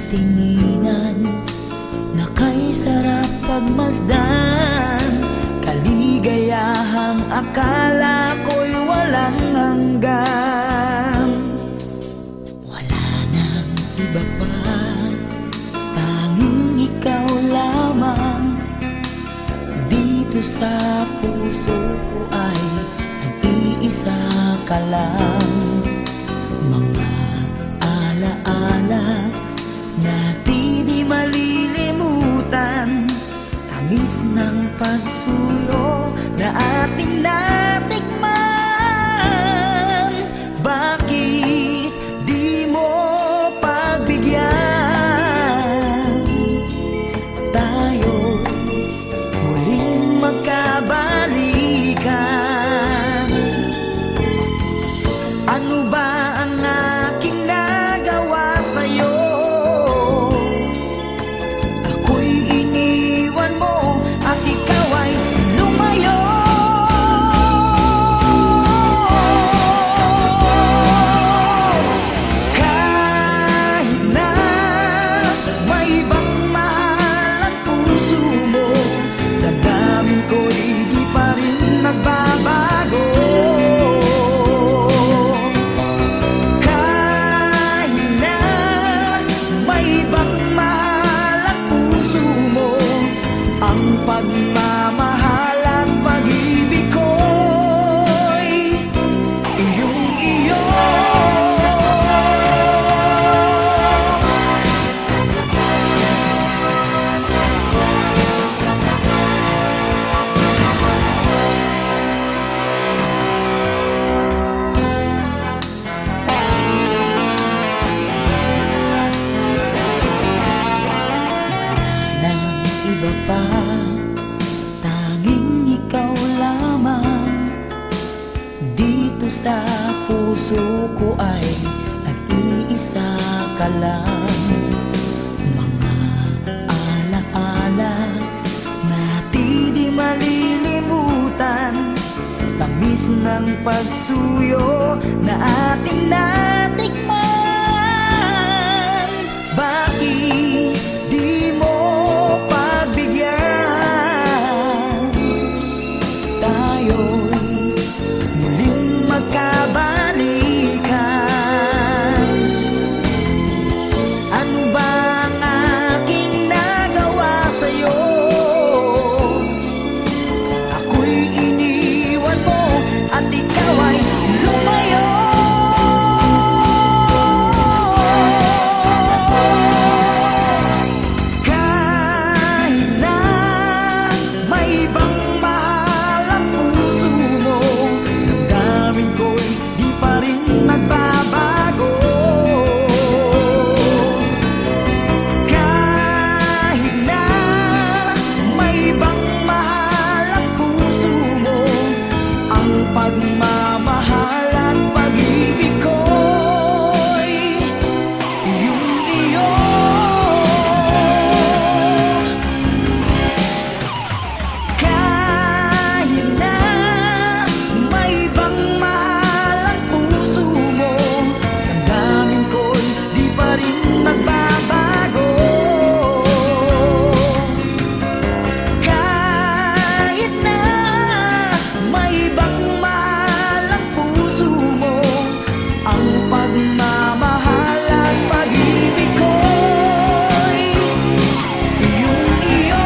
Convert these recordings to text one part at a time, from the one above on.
tinginan na kay sarap pagmasdan. Kaligayahang akala ko'y walang hanggan. Wala nang iba pa, tanging ikaw lamang. Dito sa puso ko ay nag-iisa ka lang. Mga alaala na di malilimutan, tamis ng pagsuyo na ating natikman. Bakit di mo pagbigyan tayo muling magkabalikan? Ano ba ang aking nagawa sa'yo? Ako'y iniwan mo at ikaw ay lumayo. Kahit na may ibang mahal ang puso mo, damdamin ko'y di pa rin nagbabago. Pagmamahal at pag-ibig ko'y iyong-iyo. Wala nang iba pa, sa puso ko ay nag-iisa ka lang. Mga alaala na di malilimutan, tamis ng pagsuyo na ating natikman. Bakit di mo pagbigyan tayo magkabalikan? Ano ba ang aking nagawa sa'yo? Ako'y iniwan mo at ikaw ay lumayo. Kahit na may ibang mahal ang puso mo, damdamin ko'y di pa rin nagbabago. Kahit na may ibang mahal ang puso mo, ang pagmamahal at pag-ibig ko'y iyong-iyo. Kahit na may ibang mahal ang puso mo, damdamin ko'y di pa rin nagbabago. Kahit na may ibang mahal ang puso mo, ang pagmamahal at pag-ibig ko'y iyong-iyo.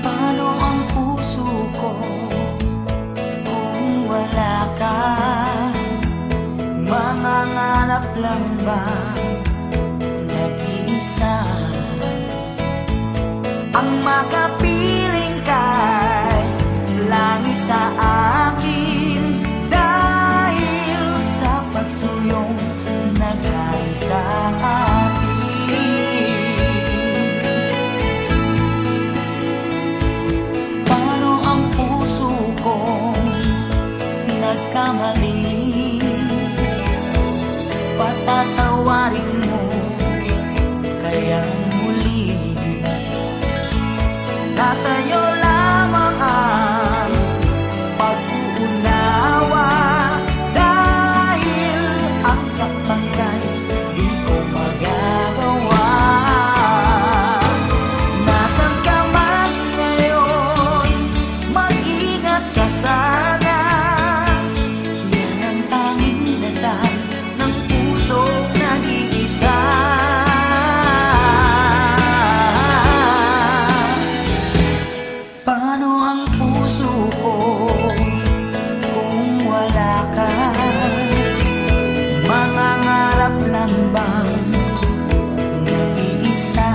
Paano ang puso ko kung wala ka? Mangangarap lang ba nag-iisa? Ang makapiling kay langit sa akin dahil sa pagsunod sa'yo lamang ang pag-uunawa, dahil ang saktan ka'y di ko magagawa. Nasaan ka man ngayon, mag-ingat ka sana. Yan ang tanging dasal ng pusong nag-iisa. Paano ang puso ko kung wala ka? Mangangarap lang bang nag-iisa?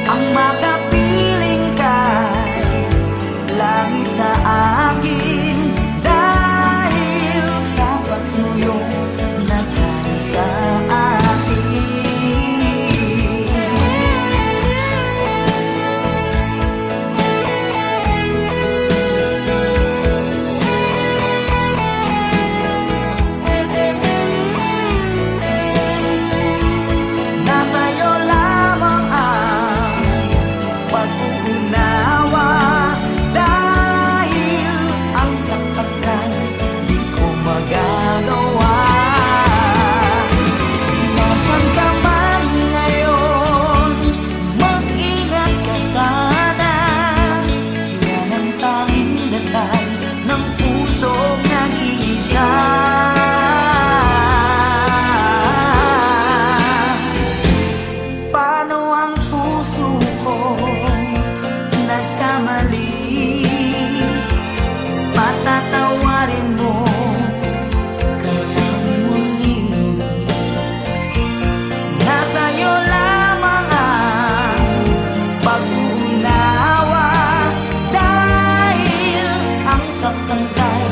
Ang makapiling ka, langit sa akin, dahil sa pagsuyong naghari sa akin. Nasa'yo lamang ang pag-uunawa, dahil ang saktan ka'y di ko magagawa. Nasaan ka man ngayon, mag-ingat ka sana. Yan ang tanging dasal ng pusong nag-iisa. Paano ang puso ko nagkamali? Patatawarin mo kaya muli. Nasa'yo lamang ang pag-uunawa, dahil ang saktan ka'y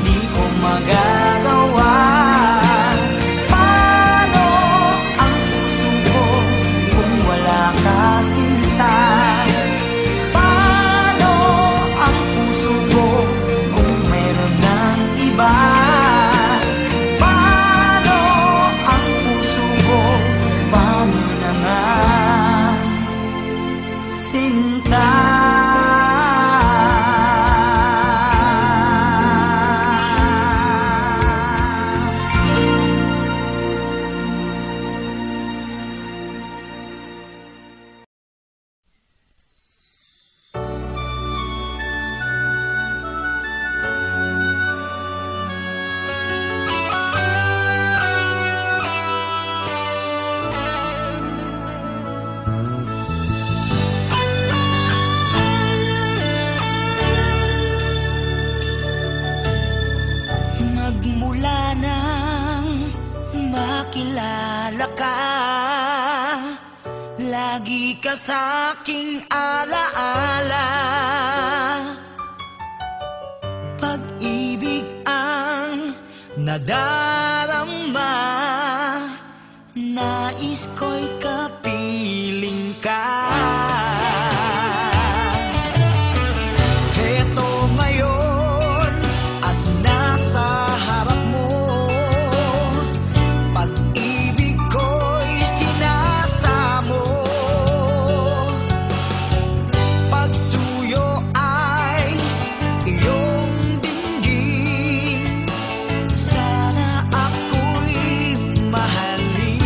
di ko magagawa. Paano ang puso ko kung wala ka, sinta? Paano ang puso ko kung meron ng iba? Paano ang puso ko? Paano na nga, sinta? Magmula nang makilala ka, lagi ka sa'king alaala. Pag-ibig ang nadarama, nais ko'y kapiling ka. Heto ngayon at nasa harap mo, pag-ibig ko'y sinasamo. Pagsuyo ay iyong dinggin, sana ako'y mahalin.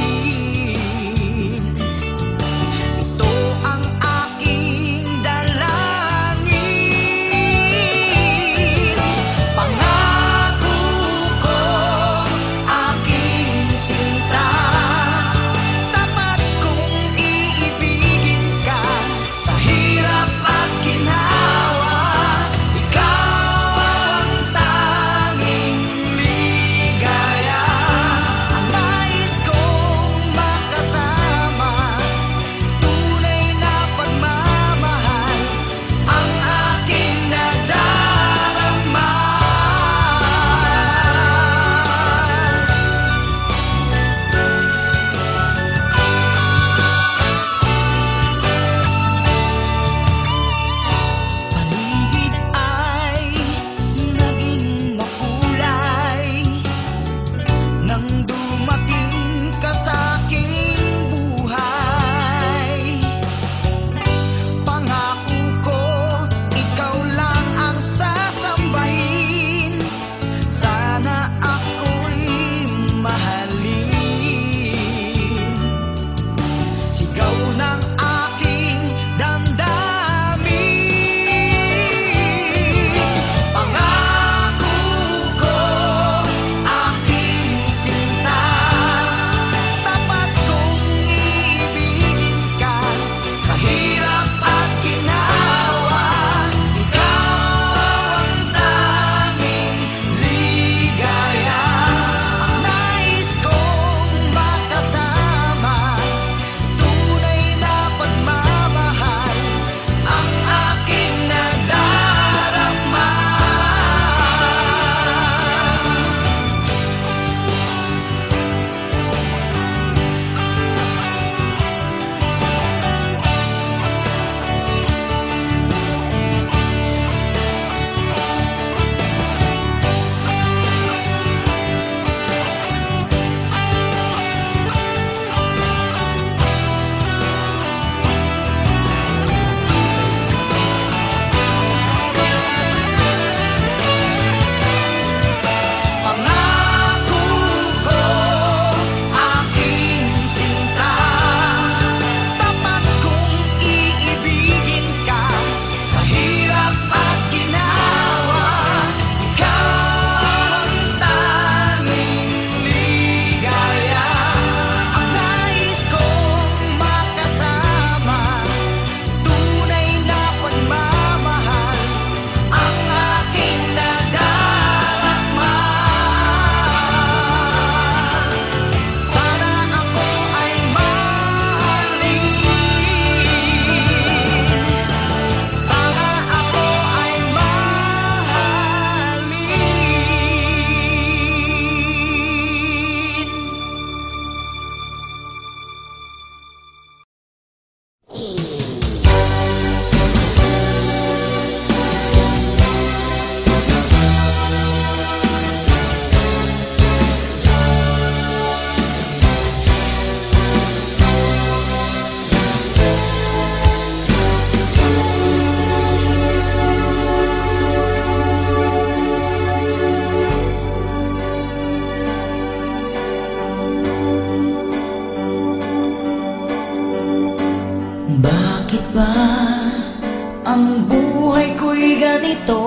Ang buhay ko'y ganito,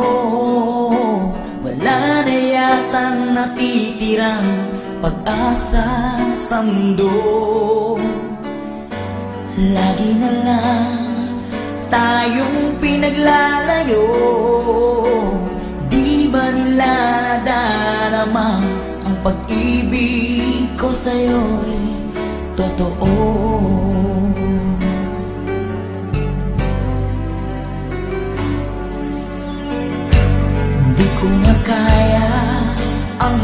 wala na yata natitirang pag-asa sa mundo. Lagi na lang tayong pinaglalayo. Di ba nila nadarama ang pag-ibig ko sa'yo'y totoo? Di ko na kaya ang